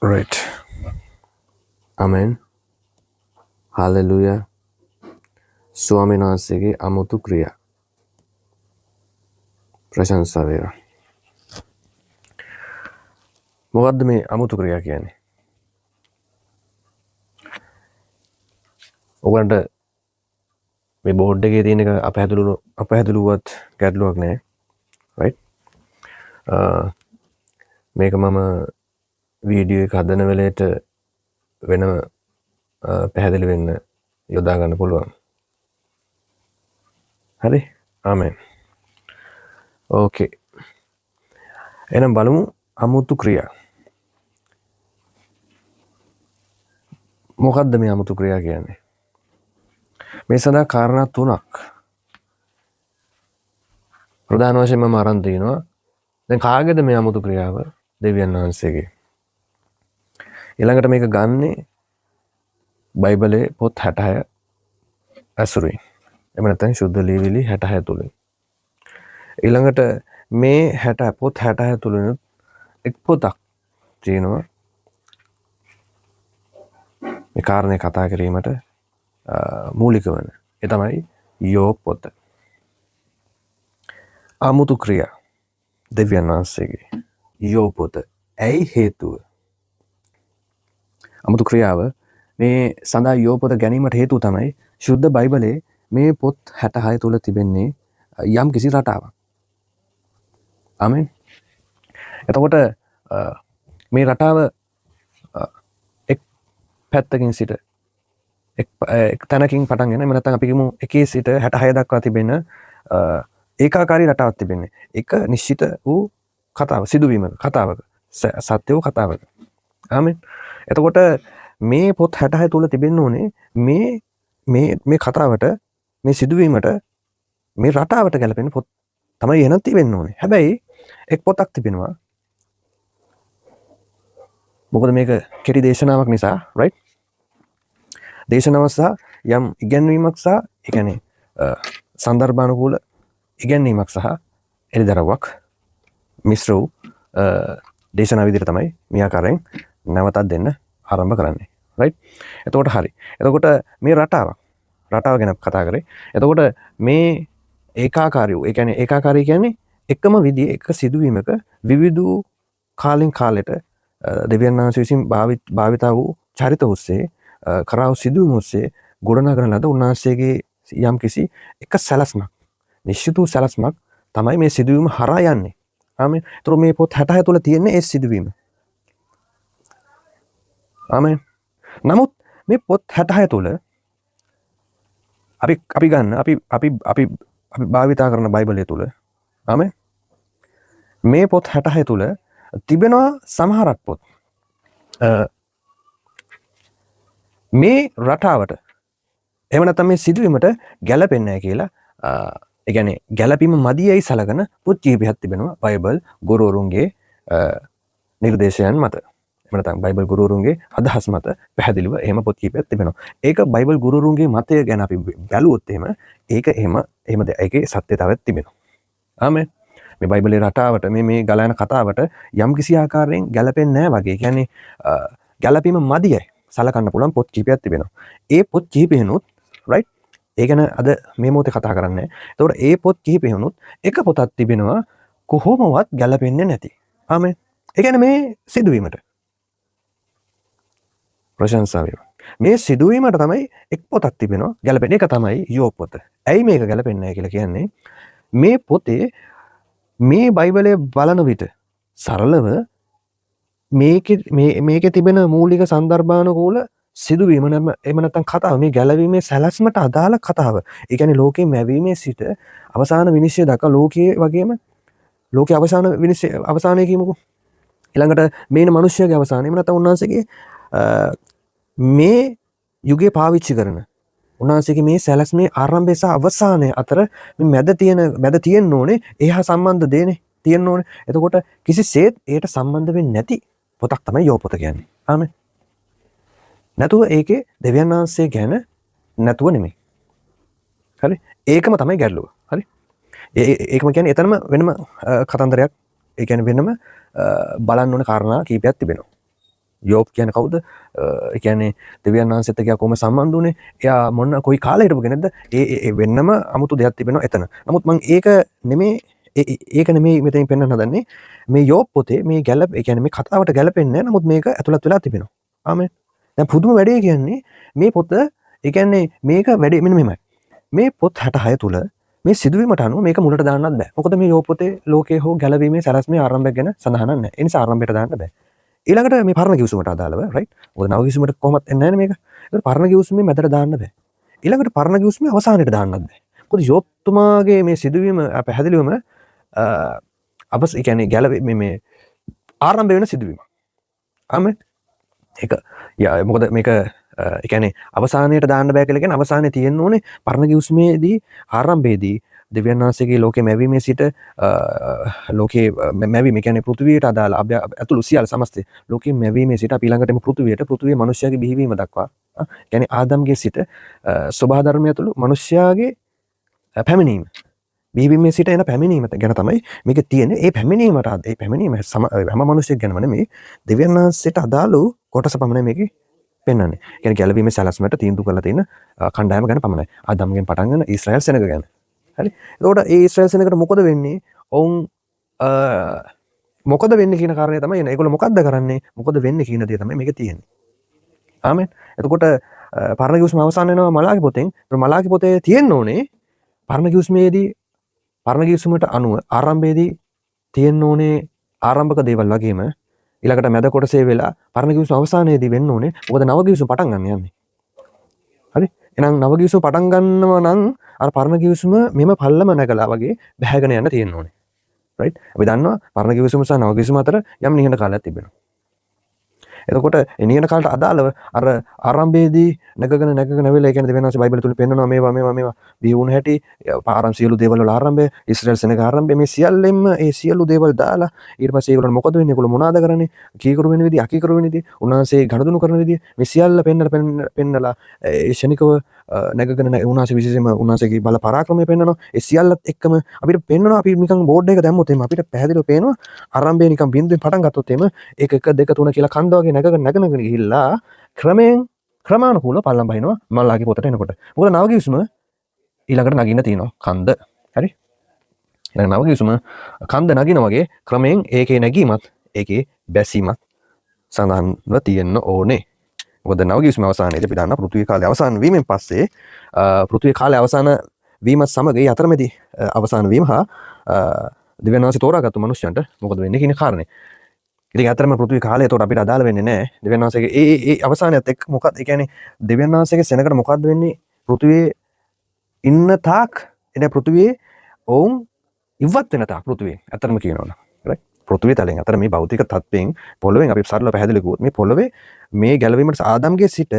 right. Amen. Hallelujah. ස්වාමීන් වහන්සේගේ අමුතු ක්‍රියා ප්‍රශංසා වේවා. මොකද්ද මේ අමුතු ක්‍රියා කියන්නේ? ඔයගන්ට මේ බෝඩ් එකේ තියෙන එක අපහැදළුවත් ගැටලුවක් නෑ. right? මේක මම වීඩියෝ එක හදන වෙලේට වෙනම පැහැදිලි වෙන්න යොදා ගන්න පුළුවන්. හරි? ආමෙන්. ඕකේ. එහෙනම් බලමු අමුතු ක්‍රියා. මොකද්ද මේ අමුතු ක්‍රියා කියන්නේ? මේ සඳහා කාරණා තුනක් ප්‍රධාන වශයෙන්ම මම අරන් තිනවා. දැන් කාගේද මේ අමුතු ක්‍රියාව? දෙවියන් වහන්සේගේ. ඊළඟට මේක ගන්නේ බයිබලයේ පොත් 66 ඇසුරින්. එහෙම නැත්නම් සුද්ධ ලියවිලි 66 තුලින්. ඊළඟට මේ 60 පොත් 66 තුලින් එක් පොතක් තියෙනවා මේ කාරණේ කතා කිරීමට මූලික වන. ඒ තමයි යෝබ් පොත. අමුතු ක්‍රියා දෙවියන් වහන්සේගේ යෝබ් පොත. ඇයි හේතුව? අමුතු ක්‍රියාව මේ සඳහා යෝබ් පොත ගැනීමට හේතුව තමයි ශුද්ධ බයිබලයේ මේ පොත් 66 තුල තිබෙන්නේ යම් කිසි රටාවක්. ආමෙන්. එතකොට මේ රටාව එක් පැත්තකින් සිට එක් තැනකින් පටන් ගෙන එහෙම නැත්නම් අපි කියමු 1 සිට 66 දක්වා තිබෙන ඒකාකාරී රටාවක් තිබෙන්නේ. එක නිශ්චිත වූ කතාව සිදුවීමක කතාවක සත්‍ය වූ කතාවක. ආමෙන්. එතකොට මේ පොත් 66 තුල තිබෙන්න ඕනේ මේ කතාවට මේ සිදුවීමට මේ රටාවට ගැලපෙන පොත් තමයි එහෙනම් තිබෙන්න ඕනේ. හැබැයි එක් පොතක් තිබෙනවා. මොකද මේක කෙටි දේශනාවක් නිසා, right? දේශනාවක් සහ යම් ඉගැන්වීමක් සහ ඒ කියන්නේ සන්දර්භානුකූල ඉගැන්වීමක් සහ එළිදරව්වක් මිශ්‍ර වූ දේශනා විදිහට තමයි මේ ආකාරයෙන් නැවතත් දෙන්න ආරම්භ කරන්නේ. right? එතකොට හරි. එතකොට මේ රටාව ගැන කතා කරේ. එතකොට මේ ඒකාකාරී වූ, ඒ කියන්නේ ඒකාකාරී කියන්නේ එකම විදිහේ එක සිදුවීමක විවිධ කාලෙන් කාලෙට දෙවියන් වහන්සේ විසින් භාවිතා වූ චරිත ඔස්සේ කරා වූ සිදුවීම් ඔස්සේ ගොඩනගන ලද උන්වහන්සේගේ යම් කිසි එක සැලැස්මක්, නිශ්චිත වූ සැලැස්මක් තමයි මේ සිදුවීම හරහා යන්නේ. ආමෙන්. ඒතර මේ පොත් 66 තුළ තියෙන ඒ සිදුවීම. ආමෙන්. නමුත් මේ පොත් 66 තුළ අපි ගන්න අපි භාවිතා කරන බයිබලය තුළ ආමෙන් මේ පොත් 66 තුළ තිබෙනවා සමහරක් පොත් මේ රටාවට එහෙම නැත්නම් මේ සිදුවීමට ගැලපෙන්නේ නැහැ කියලා ඒ කියන්නේ ගැලපීම මදියයි සලකන පොත් කීපයක් තිබෙනවා බයිබල් ගුරුවරුන්ගේ නිර්දේශයන් මත. එහෙම නැත්නම් බයිබල් ගුරුවරුන්ගේ අදහස් මත පැහැදිලිව එහෙම පොත් කීපයක් තිබෙනවා. ඒක බයිබල් ගුරුවරුන්ගේ මතය ගැන අපි බැලුවොත් එහෙම ඒකේ සත්‍යතාවයක් තිබෙනවා. ආමෙන්. මේ බයිබලේ රටාවට මේ ගලන කතාවට යම් කිසි ආකාරයෙන් ගැලපෙන්නේ නැහැ වගේ. කියන්නේ ගැලපීම මදියයි සලකන්න පුළුවන් පොත් කීපයක් තිබෙනවා. ඒ පොත් කීපෙනුත් right ඒ ගැන අද මේ මොහොතේ කතා කරන්නේ. ඒතකොට ඒ පොත් කීපෙනුත් එක පොතක් තිබෙනවා කොහොමවත් ගැලපෙන්නේ නැති. ආමෙන්. ඒ කියන්නේ මේ සිදුවීමට ප්‍රශංසා වේවා. මේ සිදුවීමට තමයි එක් පොතක් තිබෙනවා ගැලපෙන එක තමයි යෝබ් පොත. ඇයි මේක ගැලපෙන්නේ නැහැ කියලා කියන්නේ? මේ පොතේ මේ බයිබලයේ බලන විට සරලව මේකේ තිබෙන මූලික සන්දර්භානුකූල සිදුවීම එහෙම නැත්නම් කතාව මේ ගැලවීමේ සැලැස්මට අදාළ කතාව. ඒ කියන්නේ ලෝකේ මැවීමේ සිට අවසාන විනිශ්චය දක්වා ලෝකයේ වගේම ලෝකයේ අවසානයේ කියමුකෝ. ඊළඟට මේන මිනිස්යාගේ අවසානය එහෙම නැත්නම් උන්වහන්සේගේ මේ යුගයේ පාවිච්චි කරන උන්වහන්සේගේ මේ සැලැස්මේ ආරම්භය සහ අවසානය අතර මේ මැද තියෙන්න ඕනේ. එහා සම්බන්ධ දෙන්නේ තියෙන්න ඕනේ. එතකොට කිසිසේත් ඒට සම්බන්ධ වෙන්නේ නැති පොතක් තමයි යෝබ් පොත කියන්නේ. ආමෙන්. නැතුව ඒකේ දෙවියන් වහන්සේ ගැන නැතුව නෙමෙයි. හරි? ඒකම තමයි ගැටලුව. හරි? ඒකම කියන්නේ එතනම වෙනම කතන්දරයක්. ඒ කියන්නේ වෙනම බලන්න ඕන කාරණා කීපයක් තිබෙනවා. යෝබ් කියන්නේ කවුද? ඒ කියන්නේ දෙවියන් වහන්සේත් එක්ක කොහොම සම්බන්ධ වුනේ? එයා මොන කොයි කාලේ හිටපු කෙනෙක්ද? ඒ වෙන්නම 아무තු දෙයක් තිබෙනවා එතන. නමුත් මම ඒක නෙමෙයි මෙතනින් පෙන්වන්න හදන්නේ. මේ යෝබ් පොතේ මේ ඒ කියන්නේ මේ කතාවට ගැලපෙන්නේ නැහැ. නමුත් මේක ඇතුළත් වෙලා තිබෙනවා. ආමෙන්. දැන් පුදුම වැඩේ කියන්නේ මේ පොත ඒ කියන්නේ මේක වැඩේ මෙන්න මෙහෙමයි. මේ පොත් 66 තුල මේ සිදුවීමට අනුව මේක මුලට දාන්නත් බෑ. මොකද මේ යෝබ් පොතේ ලෝකයේ හෝ ගැලවීමේ සැලැස්මේ ආරම්භය ගැන සඳහන් නැහැ. ඒ නිසා ආරම්භයට දාන්න බෑ. ඊළඟට මේ පරණ කිවිසුමට අදාළව රයිට්. මොකද නව කිවිසුමට කොහොමත් එන්නේ නැහැ මේක. ඒක පරණ කිවිසුමේ මැදට දාන්න බෑ. ඊළඟට පරණ කිවිසුමේ අවසානයට දාන්නත් බෑ. මොකද යෝබ් තුමාගේ මේ සිදුවීම පැහැදිලිවම ඒ කියන්නේ ගැලවීම මේ ආරම්භ වෙන සිදුවීම. ආමෙන්. ඒක මොකද මේක ඒ කියන්නේ අවසානයට දාන්න බෑ කියලා කියන්නේ අවසානයේ තියෙන්න ඕනේ පරණ කිවිසුමේදී ආරම්භයේදී දෙවියන් වහන්සේගේ ලෝකේ මැවීමේ සිට ලෝකේ මැවීම කියන්නේ පෘථිවියට අදාළ අතුළු සියල්ල සමස්තය ලෝකේ මැවීමේ සිට අපි ළඟටම පෘථිවියේ මිනිස්යාගේ බිහිවීම දක්වා කියන්නේ ආදම්ගේ සිට සබහා ධර්මය ඇතුළු මිනිස්යාගේ පැමිණීම බිහිවීමේ සිට එන පැමිණීම ගැන තමයි මේක තියෙන්නේ. ඒ පැමිණීම හැම මිනිසෙක් ගැනම නෙමෙයි දෙවියන් වහන්සේට අදාළ කොටස පමණයි මේකේ පෙන්වන්නේ. කියන්නේ ගැලවීමේ සැලැස්මට තීන්දුව කරලා තියෙන කණ්ඩායම ගැන පමණයි. ආදම්ගෙන් පටන් ගන්න ඊශ්‍රායල් සෙනග ගැන. හරි. එතකොට ඒ ඊශ්‍රායල් සෙනගට මොකද වෙන්නේ? ඔවුන් මොකද වෙන්නේ කියන කාරණේ තමයි එන්නේ. ඒගොල්ලෝ මොකද්ද කරන්නේ? මොකද වෙන්නේ කියන දේ තමයි මේක තියෙන්නේ. ආමෙන්. එතකොට පරණ කිවිසුම අවසන් වෙනවා මලාකි පොතෙන්. මලාකි පොතේ තියෙන්න ඕනේ පරණ කිවිසුමට අනුව ආරම්භයේදී තියෙන්න ඕනේ ආරම්භක දේවල් වගේම ඊළඟට මැද කොටසේ වෙලා පරණ කිවිසුම අවසානයේදී වෙන්න ඕනේ. මොකද නව කිවිසුම පටන් ගන්න යන්නේ. හරි. එහෙනම් නව කිවිසුම පටන් ගන්නවා නම් අර පරණ කිවිසුම මෙම පල්ලම නැගලා වගේ බැහැගෙන යන්න තියෙන්න ඕනේ. රයිට්. අපි දන්නවා පරණ කිවිසුම සහ නව කිවිසුම අතර යම් නිහඬ කාලයක් තිබෙනවා. එතකොට ඒ නිහඬ කාලට අදාළව අර ආරම්භයේදී නැගගෙන වෙලා ඒ කියන්නේ දෙවියන් වහන්සේ බයිබලෙ තුල පෙන්නනවා මේවා බිහි වුණ හැටි සියලු දේවල් වල ආරම්භය ඊශ්‍රායල් සෙනග ආරම්භය මේ සියල්ලෙම ඒ සියලු දේවල් දාලා ඊට පස්සේ ඒගොල්ලෝ මොකද වෙන්නේ ඒගොල්ලෝ මොනවාද කරන්නේ කීකරු වෙන විදිහ අකීකරු වෙන විදිහ උන්වහන්සේ ගණදුණු කරන විදිහ මේ සියල්ල පෙන්නලා ඒ ශනිකව නැගගෙන උන්වහන්සේ විශේෂයෙන්ම උන්වහන්සේගේ බල පරාක්‍රමය පෙන්නනවා ඒ සියල්ලත් එක්කම අපිට පෙන්නනවා අපි නිකන් බෝඩ් එක දැම්මොත් එimhe අපිට පැහැදිලිව පේනවා ආරම්භයේ නිකන් බින්දුවෙන් පටන් ගත්තොත් එimhe 1 1 2 3 කියලා කන්ද වගේ නැගගෙන ගිහිල්ලා ක්‍රමානුකූලව පල්ලම් බහිනවා මල්ලාගේ පොතට එනකොට. මොකද නව කිවිසුම ඊළඟට නගින්න තියෙනවා කන්ද. හරි. ඊළඟ නව කිවිසුම කන්ද නගින වගේ ක්‍රමයෙන් ඒකේ නැගීමත් ඒකේ බැසීමත් සඳහන්ව තියෙන්න ඕනේ. මොකද නව කිවිසුම අවසානයේදී අපි දන්නා පෘථිවි කාලය අවසන් වීමෙන් පස්සේ පෘථිවි කාලය අවසන් වීමත් සමග ඒ අතරමැදි අවසන් වීම හා දෙවියන් වහන්සේ තෝරාගත්තු මිනිස්යන්ට මොකද වෙන්නේ කියන කාරණේ. ඉතින් අතරම පෘථිවි කාලය ඒතකොට අපිට අදාළ වෙන්නේ නැහැ. දෙවියන් වහන්සේගේ ඒ අවසානයත් එක්ක මොකක්ද? ඒ කියන්නේ දෙවියන් වහන්සේගේ සෙනඟට මොකක්ද වෙන්නේ? පෘථිවියේ ඉන්න තාක් එනේ පෘථිවියේ ඔවුන් ඉවත් වෙන තාක් පෘථිවියේ අතරම කියනවනේ. right? පෘථිවිය තලෙන් අතර මේ භෞතික තත්ත්වයෙන් පොළොවෙන් අපි සරලව පැහැදිලි කරුවොත් මේ පොළොවේ මේ ගැලවීමට ආදම්ගේ සිට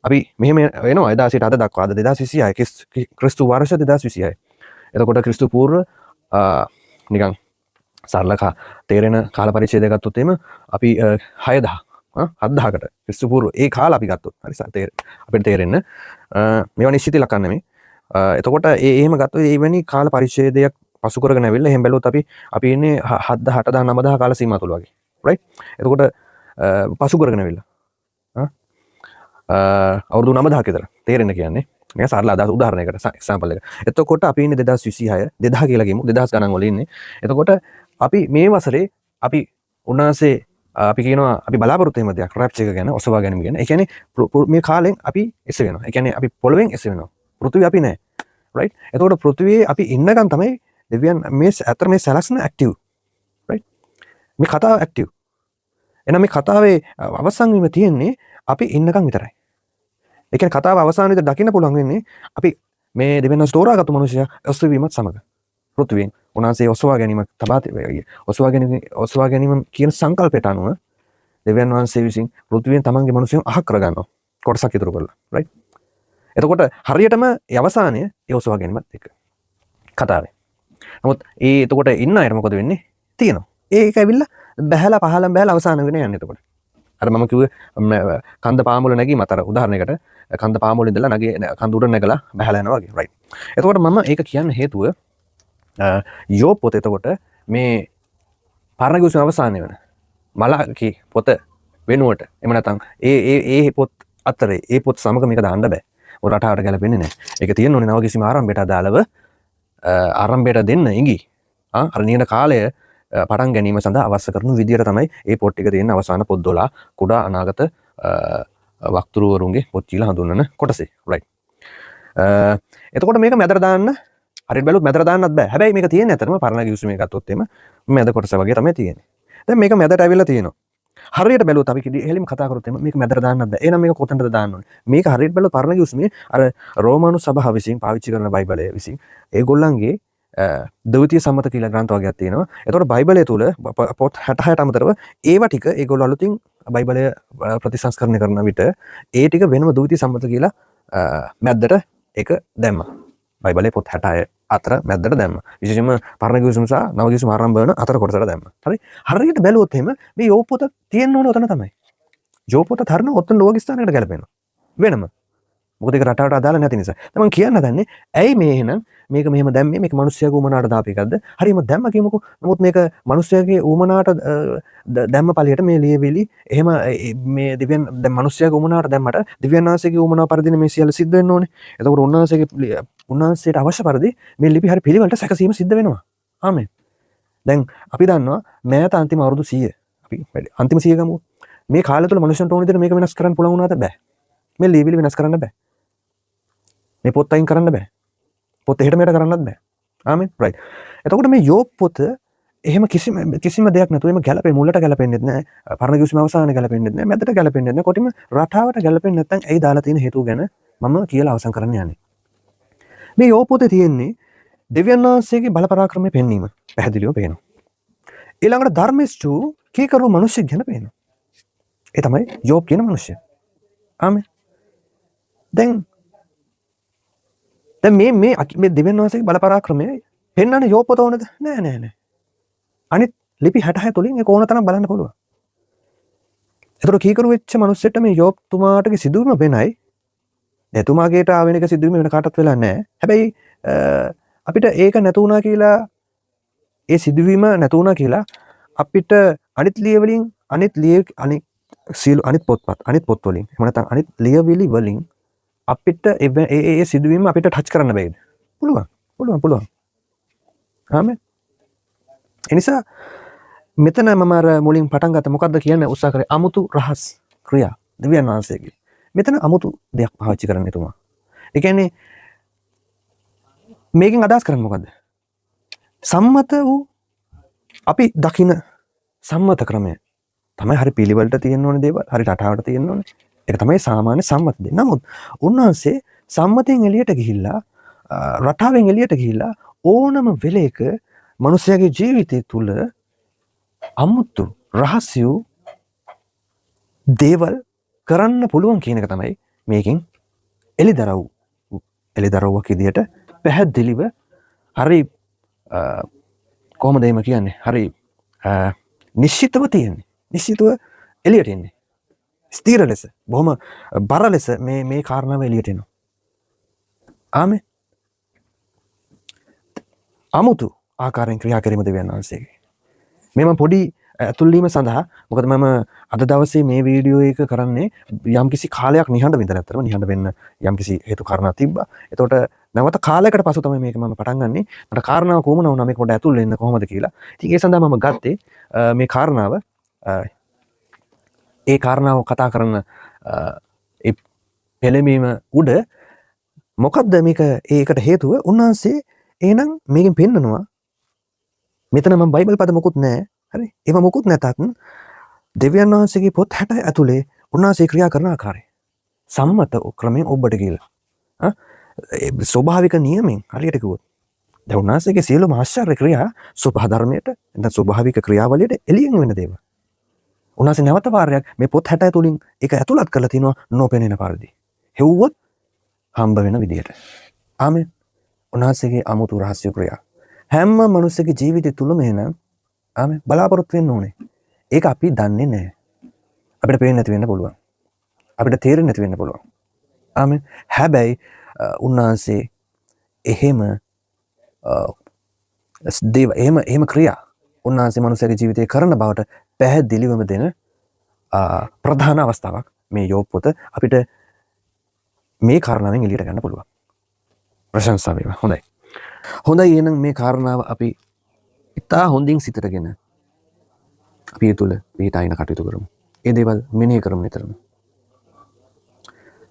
අපි මෙහෙම වෙනවා එදා සිට අද දක්වා අද 2026 ක්‍රිස්තු වර්ෂ 2026. එතකොට ක්‍රිස්තු පූර්ව නිකන් සරලකා තේරෙන කාල පරිච්ඡේදය ගත්තොත් එimhe අපි 6000කට ක්‍රිස්තු පූර්ව ඒ කාල අපි ගත්තොත් හරි අපිට තේරෙන්න මේවා නිශ්චිත ඉලක්කම් නෙමෙයි. එතකොට එහෙම ගත්තොත් එවැනි කාල පරිච්ඡේදයක් පසු කරගෙන ඇවිල්ලා එහෙම බැලුවොත් අපි ඉන්නේ 7000 8000 9000 කාල සීමාව තුල වගේ. රයිට්. එතකොට පසු කරගෙන ඇවිල්ලා අවුරුදු 9000ක විතර තේරෙන්න කියන්නේ මේ සරල උදාහරණයකට එක්සැම්පල් එක. එතකොට අපි ඉන්නේ 2026 2000 කියලා කියමු 2000 ගණන් වල ඉන්නේ. එතකොට අපි මේ වසරේ අපි උන්වහන්සේ අපි කියනවා අපි බලාපොරොත්තු වෙන දෙයක් රැප්චර් එක ගැන ඔසවා ගැනීම ගැන. ඒ කියන්නේ මේ කාලෙන් අපි එස වෙනවා. ඒ කියන්නේ අපි පොළවෙන් එස වෙනවා. පෘථිවිය අපි නැහැ. රයිට්. එතකොට පෘථිවියේ අපි ඉන්නකන් තමයි දෙවියන් මේ අතර මේ සැලැස්ම ඇක්ටිව්. රයිට්. මේ කතාව ඇක්ටිව්. එහෙනම් මේ කතාවේ අවසන් වීම තියෙන්නේ අපි ඉන්නකන් විතරයි. ඒ කියන්නේ කතාව අවසානයේදී දකින්න පුළුවන් වෙන්නේ අපි මේ දෙවෙනි ස්ටෝරාගත්තු මිනිසයා ඔස්සවීමත් සමග. පෘථිවියෙන් උන්වහන්සේ ඔසවා ගැනීමක් ඔසවා ගැනීම කියන සංකල්පයට අනුව දෙවියන් වහන්සේ විසින් පෘථිවියෙන් තමන්ගේ මිනිසුන් අහක් කරගන්නවා කොටසක් ඉතුරු කරලා රයිට්. එතකොට හරියටම අවසානය ඒ ඔසවා ගැනීමත් එක්ක කතාවේ. නමුත් එතකොට ඉන්න අයට මොකද වෙන්නේ? තියෙනවා. ඒක ඇවිල්ලා බහැලා පහලම බහැලා අවසාන වෙන යන්නේ එතකොට. අර මම කිව්වේ කන්ද පාමුල නැගීම අතර උදාහරණයකට කන්ද පාමුල ඉඳලා කන්ද උඩ නැගලා බහැලා යනවා වගේ රයිට්. එතකොට මම ඒක කියන්න හේතුව යෝබ් පොත එතකොට මේ පරණ කිවිසුම අවසානයේ වෙන මලාකි පොත වෙනුවට එහෙම නැත්නම් ඒ පොත් අතරේ ඒ පොත් සමග මේක දාන්න බෑ. ඔය රටාවට ගැලපෙන්නේ නැහැ. ඒක තියෙන්න ඕනේ නව කිසිම ආරම්භයට අදාළව ආරම්භයට දෙන්න ඉඟි. අර නියන කාලය පටන් ගැනීම සඳහා අවශ්‍ය කරන විදියට තමයි ඒ පොත් ටික තියෙන අවසාන පොත් 12 කුඩා අනාගත වක්තෘවරුන්ගේ පොත් කියලා හඳුන්වන කොටසේ. රයිට්. එතකොට මේක මැදට දාන්න හරියට බැලුවොත් මැදට දාන්නත් බෑ. හැබැයි මේක තියෙන්නේ ඇත්තටම පරණ ගිවිසුමේ ගත්තොත් එimhe මැද කොටස වගේ තමයි තියෙන්නේ. දැන් මේක මැදට ඇවිල්ලා තියෙනවා. හරියට බැලුවොත් අපි එහෙලිම කතා කරොත් එimhe මේක මැදට දාන්නත් බෑ. එහෙනම් මේක කොතනද දාන්න ඕනේ? මේක හරියට බැලුවොත් පරණ ගිවිසුමේ අර රෝමානු සභාව විසින් පාවිච්චි කරන බයිබලය විසින් ඒගොල්ලන්ගේ දවිතිය සම්මත කියලා ග්‍රන්ථ වර්ගයක් තියෙනවා. එතකොට බයිබලය තුල පොත් 66ට අමතරව ඒවා ටික ඒගොල්ලෝ අලුතින් බයිබලය ප්‍රතිසංස්කරණය කරන විට ඒ ටික වෙනම දවිතිය සම්මත කියලා මැද්දට ඒක දැම්මා. බයිබලයේ පොත් 66 අතර මැද්දට දැම්මා. විශේෂයෙන්ම පරණ ගිවිසුම සහ නව ගිවිසුම ආරම්භ වෙන අතර කොටසට දැම්මා. හරි. හරියට බැලුවොත් එහෙම මේ යෝබ් පොත තියෙන්න ඕනේ උතන තමයි. යෝබ් පොත තරණ ඔතන ලෝක ස්ථානයකට ගැලපෙනවා. වෙනම. මොකද ඒක රටාවට අදාළ නැති නිසා. දැන් මම කියන්න හදන්නේ ඇයි මේ එහෙනම් මේක මෙහෙම දැම්මේ මේක මිනිස්සයාගේ උමනාට දාපු එකක්ද? හරියම දැම්ම කියමුකෝ. නමුත් මේක මිනිස්සයාගේ උමනාට දැම්ම පළියට මේ ලියවිලි එහෙම මේ දිව්‍යන් දැන් මිනිස්සයාගේ උමනාට දැම්මට දිව්‍යන් වහන්සේගේ උමනාව පරිදිනේ මේ සියල්ල සිද්ධ වෙන්න ඕනේ. එතකොට උන්වහන්සේට අවශ්‍ය පරිදි මේ ලිපි හරි පිළිවෙලට සැකසීම සිද්ධ වෙනවා. ආමෙන්. දැන් අපි දන්නවා මෑත අන්තිම අවුරුදු 100 අපි අන්තිම 100 ගමු. මේ කාලය තුල මිනිස්සුන්ට ඕන විදිහට මේක වෙනස් කරන්න පුළුවන් වුණාද බෑ. මේ ලියවිලි වෙනස් කරන්න බෑ. මේ පොත් අයින් කරන්න බෑ. පොත් එහෙට මෙහෙට කරන්නත් බෑ. ආමෙන්. රයිට්. එතකොට මේ යෝබ් පොත එහෙම කිසිම දෙයක් නැතුව එම ගැලපෙන්නේ මුලට ගැලපෙන්නේ නැහැ. පරණ ගිවිසුම අවසානයේ ගැලපෙන්නේ නැහැ. මැදට ගැලපෙන්නේ නැහැ. කොටිම රටාවට ගැලපෙන්නේ නැත්නම් ඇයි දාලා තියෙන හේතුව ගැන මම කියලා අවසන් කරන්න යන්නේ. මේ යෝබ් පොතේ තියෙන්නේ දෙවියන් වහන්සේගේ බල පරාක්‍රමයේ පෙන්වීම පැහැදිලිව පේනවා. ඊළඟට ධර්මිෂ්ඨ කීකරු මිනිස්සු ගැන පේනවා. ඒ තමයි යෝබ් කියන මිනිස්සයා. ආමෙන්. දැන් මේ දෙවියන් වහන්සේගේ බල පරාක්‍රමය පෙන්වන්නේ යෝබ් පොත ඕනද? නෑ. අනිත් ලිපි 66 තුලින් ඒක ඕන තරම් බලන්න පුළුවන්. ඒතර කීකරු වෙච්ච මිනිස්සෙට මේ යෝබ් තුමාටගේ සිදුවීම වෙනයි. එතුමාගේට ආවෙන එක සිදුවීම වෙන කාටවත් වෙලා නැහැ. හැබැයි අපිට ඒක නැතුණා කියලා ඒ සිදුවීම නැතුණා කියලා අපිට අනිත් ලියවලින් අනිත් පොත් වලින් එහෙම නැත්නම් අනිත් ලියවිලි වලින් අපිට ඒ සිදුවීම අපිට ටච් කරන්න බෑද? පුළුවන්. ආමෙන්. එනිසා මෙතන මම අර මුලින් පටන් ගත්ත මොකද්ද කියන්නේ උත්සාහ කරේ අමුතු රහස් ක්‍රියා දෙවියන් වහන්සේගේ. මෙතන අමුතු දෙයක් පාවිච්චි කරන්න එතුමා. ඒ කියන්නේ මේකෙන් අදහස් කරන්නේ මොකද්ද? සම්මත වූ අපි දකින සම්මත ක්‍රමය තමයි හරි පිළිවෙලට තියෙන්න ඕනේ දේවල්, හරි රටාවට තියෙන්න ඕනේ. ඒක තමයි සාමාන්‍ය සම්මත දෙය. නමුත් උන්වහන්සේ සම්මතයෙන් එළියට ගිහිල්ලා රටාවෙන් එළියට ගිහිල්ලා ඕනම වෙලේක මිනිස්යාගේ ජීවිතය තුළ අමුතු රහස්‍ය දේවල් කරන්න පුළුවන් කියන එක තමයි මේකෙන් එළිදරව්වක් විදියට පැහැදිලිව හරි කොහොමද එහෙම කියන්නේ හරි නිශ්චිතව තියෙන්නේ. නිශ්චිතව එළියට එන්නේ. ස්ථීර ලෙස බොහොම බර ලෙස මේ කාරණාව එළියට එනවා. ආමෙන්. අමුතු ආකාරයෙන් ක්‍රියා කිරීම දෙවියන් වහන්සේගේ. මේ මම පොඩි ඇතුල්වීම සඳහා මොකද මම අද දවසේ මේ වීඩියෝ එක කරන්නේ යම්කිසි කාලයක් නිහඬ විතර ඇත්තටම නිහඬ වෙන්න යම්කිසි හේතු කාරණා තිබ්බා. එතකොට නැවත කාලයකට පසු තමයි මේක මම පටන් ගන්නෙ. මට කාරණාව කොහොමද වුණා මේක පොඩ ඇතුල් වෙන්න කොහොමද කියලා. ඉතින් ඒ සඳහා මම ගත්තේ මේ කාරණාව ඒ කාරණාව කතා කරන ඒ පෙළඹීම උඩ මොකද්ද මේක ඒකට හේතුව උන්වහන්සේ එහෙනම් මේකෙන් පෙන්නනවා මෙතන මම බයිබල් පද මොකුත් නැහැ. හරි. ඒව මොකුත් නැතත් දෙවියන් වහන්සේගේ පොත් 60 ඇතුලේ උන්වහන්සේ ක්‍රියා කරන ආකාරය සම්මත ක්‍රමයෙන් ඔබට කියලා. ස්වභාවික නියමෙන් හරියට කිව්වොත් දැන් උන්වහන්සේගේ සියලුම ආශ්චර්ය ක්‍රියා සබහා ධර්මයට නැත්නම් ස්වභාවික ක්‍රියාවලියට එළියෙන් වෙන දේවල්. උන්වහන්සේ නැවත වාරයක් මේ පොත් 60 තුලින් ඒක ඇතුළත් කරලා තිනවා නොපෙනෙන පරිදි. හෙව්වොත් හම්බ වෙන විදියට. ආමෙන්. උන්වහන්සේගේ අමුතු රහස්‍ය ක්‍රියා හැම මිනිස්සෙගේ ජීවිතය තුලම එන ආමෙන් බලාපොරොත්තු වෙන්න ඕනේ. ඒක අපි දන්නේ නැහැ. අපිට පේන්නේ නැති වෙන්න පුළුවන්. අපිට තේරෙන්නේ නැති වෙන්න පුළුවන්. ආමෙන්. හැබැයි උන්වහන්සේ එහෙම එහෙම ක්‍රියා උන්වහන්සේ මිනිස්සුගේ ජීවිතේ කරන බවට පැහැදිලිවම දෙන ප්‍රධාන අවස්ථාවක් මේ යෝබ් පොත අපිට මේ කාරණාවෙන් එළියට ගන්න පුළුවන්. ප්‍රශංසා වේවා. හොඳයි. හොඳයි එහෙනම් මේ කාරණාව අපි ඉතා හොඳින් සිතටගෙන අපි ඒ තුළ පිහිටාගෙන කටයුතු කරමු. ඒ දේවල් මෙනෙහි කරමු නිතරම.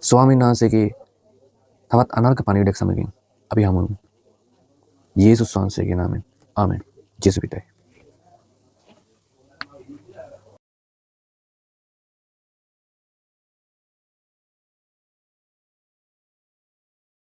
ස්වාමීන් වහන්සේගේ තවත් අනර්ග පණිවිඩයක් සමගින් අපි හමු වෙමු. යේසුස් වහන්සේගේ නාමයෙන්. ආමෙන්. ජේසු පිටයි.